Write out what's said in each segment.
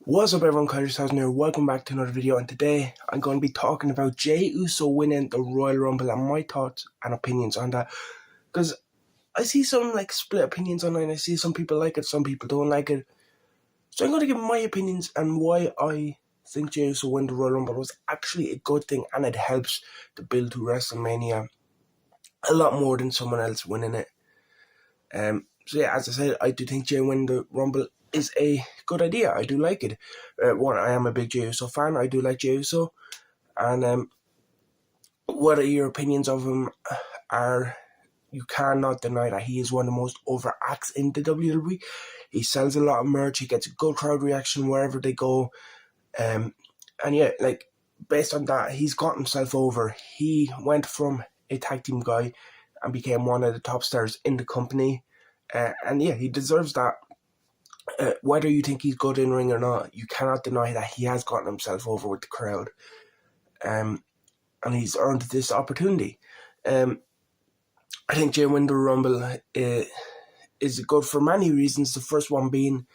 What's up everyone, Kyle here. Welcome back to another video, and today I'm going to be talking about Jey Uso winning the Royal Rumble and my thoughts and opinions on that. Because I see some split opinions online. I see some people like it, some people don't like it. So I'm going to give my opinions and why I think Jey Uso winning the Royal Rumble was actually a good thing, and it helps to build to Wrestlemania a lot more than someone else winning it. So yeah, as I said, I do think Jey winning the Rumble is a good idea. I do like it. One, I am a big Jey Uso fan. I do like Jey Uso. And what are your opinions of him are, you cannot deny that he is one of the most over acts in the WWE. He sells a lot of merch. He gets a good crowd reaction wherever they go. And yeah, based on that, he's got himself over. He went from a tag team guy and became one of the top stars in the company. And yeah, he deserves that. Whether you think he's good in ring or not, you cannot deny that he has gotten himself over with the crowd. And he's earned this opportunity. I think Jey winning the Rumble is good for many reasons. The first one being,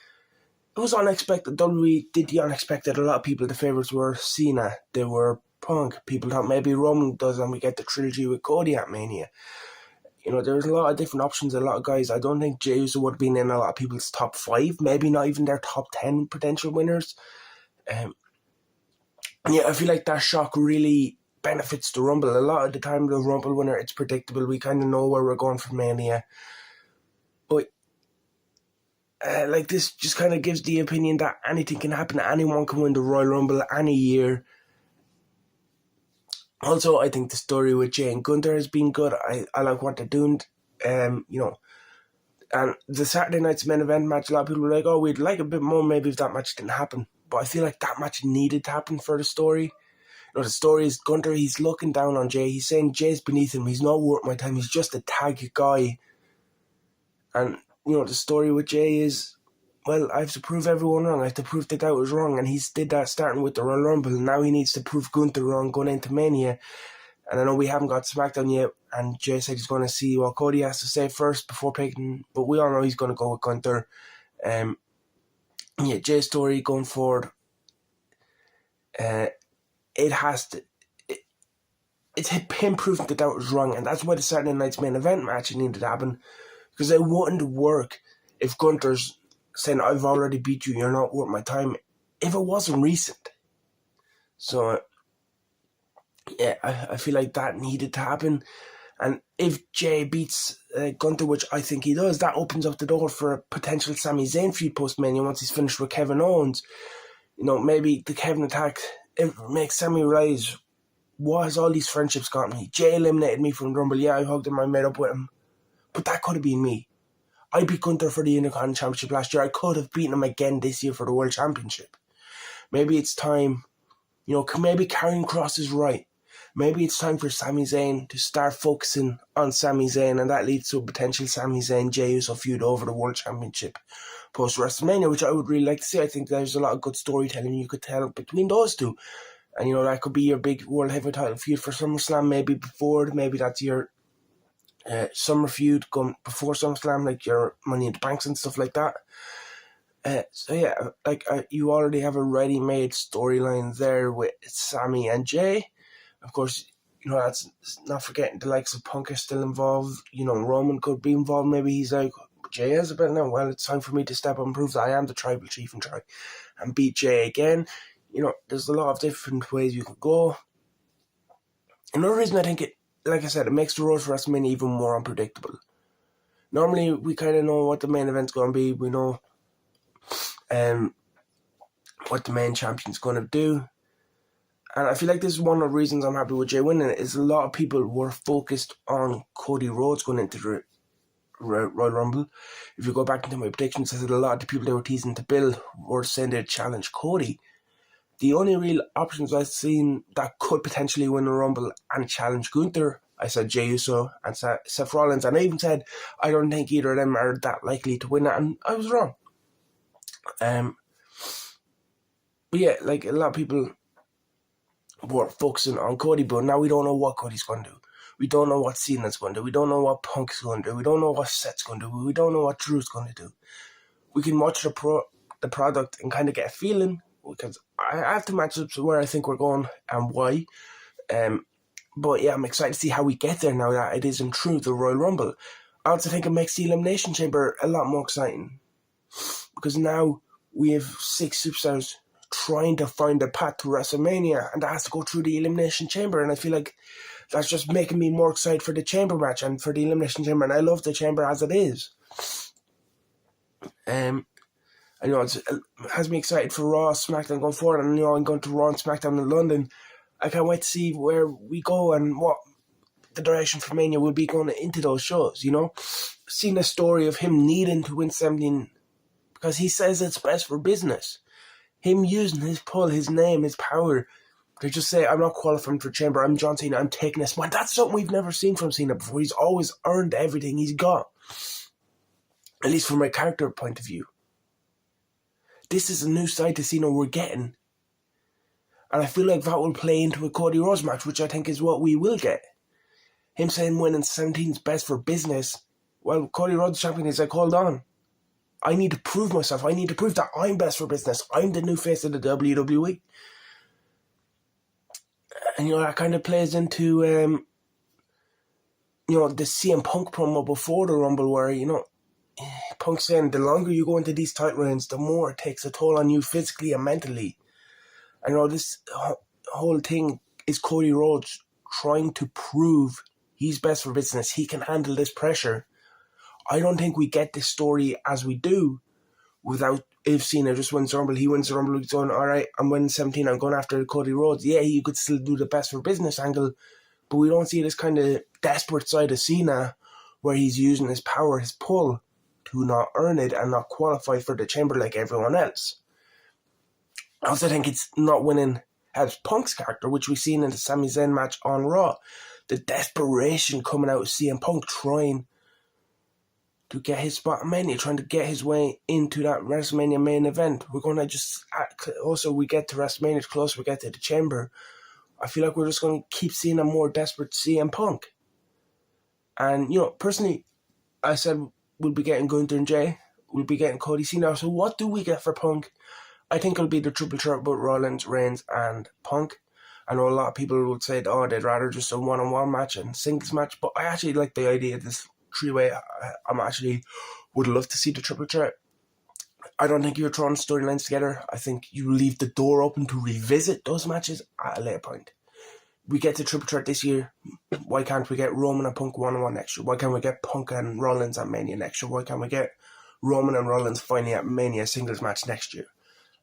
it was unexpected. WWE did the unexpected. A lot of people, the favourites were Cena, they were Punk. People thought maybe Roman does, and we get the trilogy with Cody at Mania. You know, there's a lot of different options, a lot of guys. I don't think Jey Uso would have been in a lot of people's top 5, maybe not even their top 10 potential winners. Yeah, I feel like that shock really benefits the Rumble. A lot of the time, the Rumble winner, it's predictable. We kind of know where we're going for Mania. But this just kind of gives the opinion that anything can happen. Anyone can win the Royal Rumble any year. Also, I think the story with Jey and Gunther has been good. I like what they're doing. And the Saturday night's main event match, a lot of people were like, oh, we'd like a bit more maybe if that match didn't happen. But I feel like that match needed to happen for the story. You know, the story is Gunther, he's looking down on Jey. He's saying Jey's beneath him. He's not worth my time. He's just a tag guy. And, you know, the story with Jey is, well, I have to prove everyone wrong. I have to prove that was wrong. And he's did that starting with the Royal Rumble. Now he needs to prove Gunther wrong going into Mania. And I know we haven't got SmackDown yet. And Jey said he's going to see what Cody has to say first before picking. But we all know he's going to go with Gunther. Yeah, Jey's story going forward. It has to. It's him proving that was wrong. And that's why the Saturday night's main event match needed to happen. Because it wouldn't work if Gunther's saying, I've already beat you, you're not worth my time, if it wasn't recent. So, yeah, I feel like that needed to happen. And if Jey beats Gunther, which I think he does, that opens up the door for a potential Sami Zayn feud post-Mania once he's finished with Kevin Owens. You know, maybe the Kevin attack, it makes Sami realize, what has all these friendships got me? Jey eliminated me from Rumble. Yeah, I hugged him, I made up with him. But that could have been me. I beat Gunther for the Intercontinental Championship last year. I could have beaten him again this year for the World Championship. Maybe it's time, you know, maybe Karrion Kross is right. Maybe it's time for Sami Zayn to start focusing on Sami Zayn, and that leads to a potential Sami Zayn Jey Uso feud over the World Championship post Wrestlemania, which I would really like to see. I think there's a lot of good storytelling you could tell between those two. And, you know, that could be your big World Heavyweight title feud for SummerSlam, maybe before, maybe that's your summer feud come before SummerSlam, like your Money in the Banks and stuff like that. So yeah, you already have a ready-made storyline there with Sami and Jey. Of course, you know, that's not forgetting the likes of Punk is still involved. You know, Roman could be involved. Maybe he's like, Jey has a bit now. Well, it's time for me to step up and prove that I am the tribal chief and try and beat Jey again. You know, there's a lot of different ways you could go. Another reason I think it, like I said, it makes the road for WrestleMania even more unpredictable. Normally, we kind of know what the main event's going to be. We know what the main champion's going to do. And I feel like this is one of the reasons I'm happy with Jey winning it, is a lot of people were focused on Cody Rhodes going into the Royal Rumble. If you go back into my predictions, I said a lot of the people they were teasing to build were saying they'd challenge Cody. The only real options I've seen that could potentially win the Rumble and challenge Gunther, I said Jey Uso and Seth Rollins. And I even said I don't think either of them are that likely to win it, and I was wrong. But yeah, like a lot of people were focusing on Cody, but now we don't know what Cody's going to do. We don't know what Cena's going to do. We don't know what Punk's going to do. We don't know what Seth's going to do. We don't know what Drew's going to do. We can watch the the product and kind of get a feeling, because I have the matchups where I think we're going and why. But yeah, I'm excited to see how we get there now that it is in truth the Royal Rumble. I also think it makes the Elimination Chamber a lot more exciting, because now we have 6 superstars trying to find a path to WrestleMania, and that has to go through the Elimination Chamber, and I feel like that's just making me more excited for the Chamber match and for the Elimination Chamber, and I love the Chamber as it is. I know it has me excited for Raw, SmackDown going forward, and I'm going to Raw and SmackDown in London. I can't wait to see where we go and what the direction for Mania will be going into those shows, Seeing the story of him needing to win 17 because he says it's best for business. Him using his pull, his name, his power to just say, I'm not qualifying for Chamber, I'm John Cena, I'm taking this. Well, that's something we've never seen from Cena before. He's always earned everything he's got. At least from my character point of view. This is a new side to Cena we're getting. And I feel like that will play into a Cody Rhodes match, which I think is what we will get. Him saying winning 17 is best for business. Well, Cody Rhodes champion is like, hold on. I need to prove myself. I need to prove that I'm best for business. I'm the new face of the WWE. And, that kind of plays into, the CM Punk promo before the Rumble where, Punk saying the longer you go into these tight reigns, the more it takes a toll on you physically and mentally. I this whole thing is Cody Rhodes trying to prove he's best for business. He can handle this pressure. I don't think we get this story as we do without if Cena just wins the Rumble. He wins the Rumble, he's going, all right, I'm winning 17, I'm going after Cody Rhodes. Yeah, you could still do the best for business angle, but we don't see this kind of desperate side of Cena where he's using his power, his pull, to not earn it and not qualify for the Chamber like everyone else. I also think it's not winning helps Punk's character, which we've seen in the Sami Zayn match on Raw. The desperation coming out of CM Punk trying to get his spot in Mania, trying to get his way into that WrestleMania main event. We're going to just, also we get to WrestleMania, it's close, we get to the Chamber. I feel like we're just going to keep seeing a more desperate CM Punk. And, personally, I said we'll be getting Gunther and Jey, we'll be getting Cody Cena. So what do we get for Punk? I think it'll be the triple threat with Rollins, Reigns, and Punk. I know a lot of people would say, they'd rather just a one-on-one match and singles match, but I actually like the idea of this three-way. I'm actually would love to see the triple threat. I don't think you're throwing storylines together. I think you leave the door open to revisit those matches at a later point. We get the triple threat this year. Why can't we get Roman and Punk one-on-one next year? Why can't we get Punk and Rollins at Mania next year? Why can't we get Roman and Rollins finally at Mania singles match next year?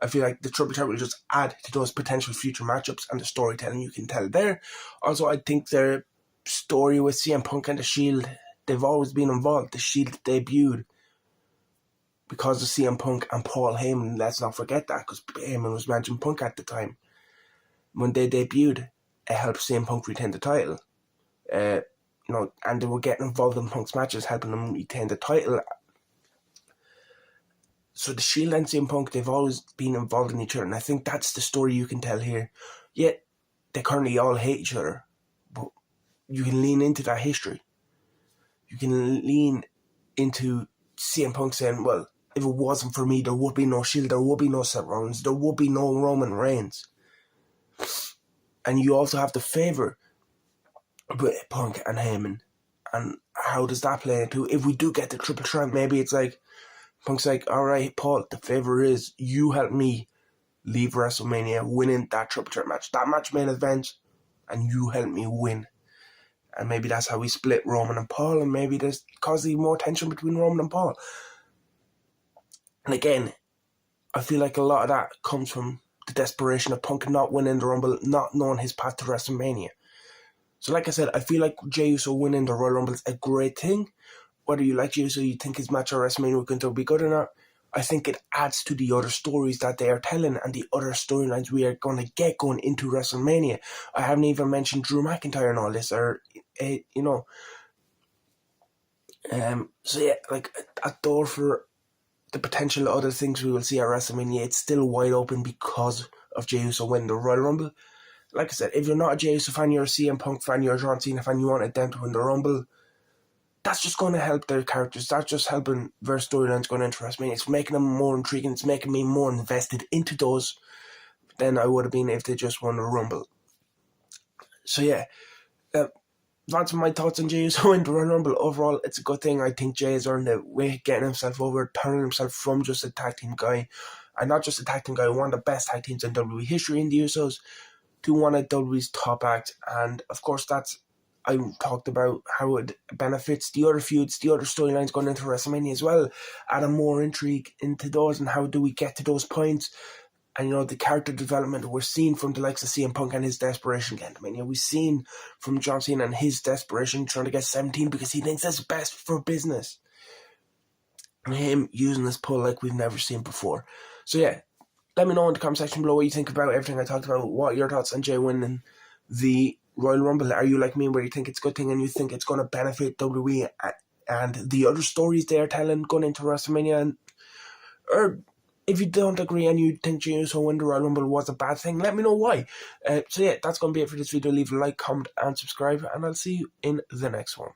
I feel like the triple threat will just add to those potential future matchups and the storytelling you can tell there. Also, I think their story with CM Punk and The Shield, they've always been involved. The Shield debuted because of CM Punk and Paul Heyman. Let's not forget that, because Heyman was managing Punk at the time. When they debuted, it helped CM Punk retain the title. And they were getting involved in Punk's matches, helping him retain the title. So the Shield and CM Punk, they've always been involved in each other, and I think that's the story you can tell here. Yet, they currently all hate each other, but you can lean into that history. You can lean into CM Punk saying, well, if it wasn't for me, there would be no Shield, there would be no Seth Rollins, there would be no Roman Reigns. And you also have the favour with Punk and Heyman. And how does that play into, if we do get the triple threat, maybe it's like, Punk's like, all right, Paul, the favour is you help me leave WrestleMania winning that triple threat match. That match main event, and you help me win. And maybe that's how we split Roman and Paul, and maybe there's causes more tension between Roman and Paul. And again, I feel like a lot of that comes from the desperation of Punk not winning the Rumble, not knowing his path to WrestleMania. So like I said, I feel like Jey Uso winning the Royal Rumble is a great thing. Whether you like Jey Uso, you think his match at WrestleMania with Gunther will be good or not, I think it adds to the other stories that they are telling and the other storylines we are going to get going into WrestleMania. I haven't even mentioned Drew McIntyre and all this, or, so yeah, like a door for the potential other things we will see at WrestleMania. It's still wide open because of Jey Uso winning the Royal Rumble. Like I said, if you're not a Jey Uso fan, you're a CM Punk fan, you're a John Cena fan, you wanted them to win the Rumble, that's just going to help their characters. That's just helping their storylines going into WrestleMania. It's making them more intriguing. It's making me more invested into those than I would have been if they just won a Rumble. So yeah, that's my thoughts on Jey Uso in the Royal Rumble. Overall, it's a good thing. I think Jey has earned it with getting himself over, turning himself from just a tag team guy, and not just a tag team guy, one of the best tag teams in WWE history in the Usos, to one of WWE's top acts. And of course, I talked about how it benefits the other feuds, the other storylines going into WrestleMania as well, adding more intrigue into those, and how do we get to those points. And, the character development we're seeing from the likes of CM Punk and his desperation again. We've seen from John Cena and his desperation trying to get 17 because he thinks that's best for business. And him using this pull like we've never seen before. So yeah, let me know in the comment section below what you think about everything I talked about. What are your thoughts on Jey winning the Royal Rumble? Are you like me where you think it's a good thing and you think it's going to benefit WWE and the other stories they're telling going into WrestleMania? Or if you don't agree and you think Jey Uso winning the Royal Rumble was a bad thing, let me know why. So yeah, that's going to be it for this video. Leave a like, comment and subscribe, and I'll see you in the next one.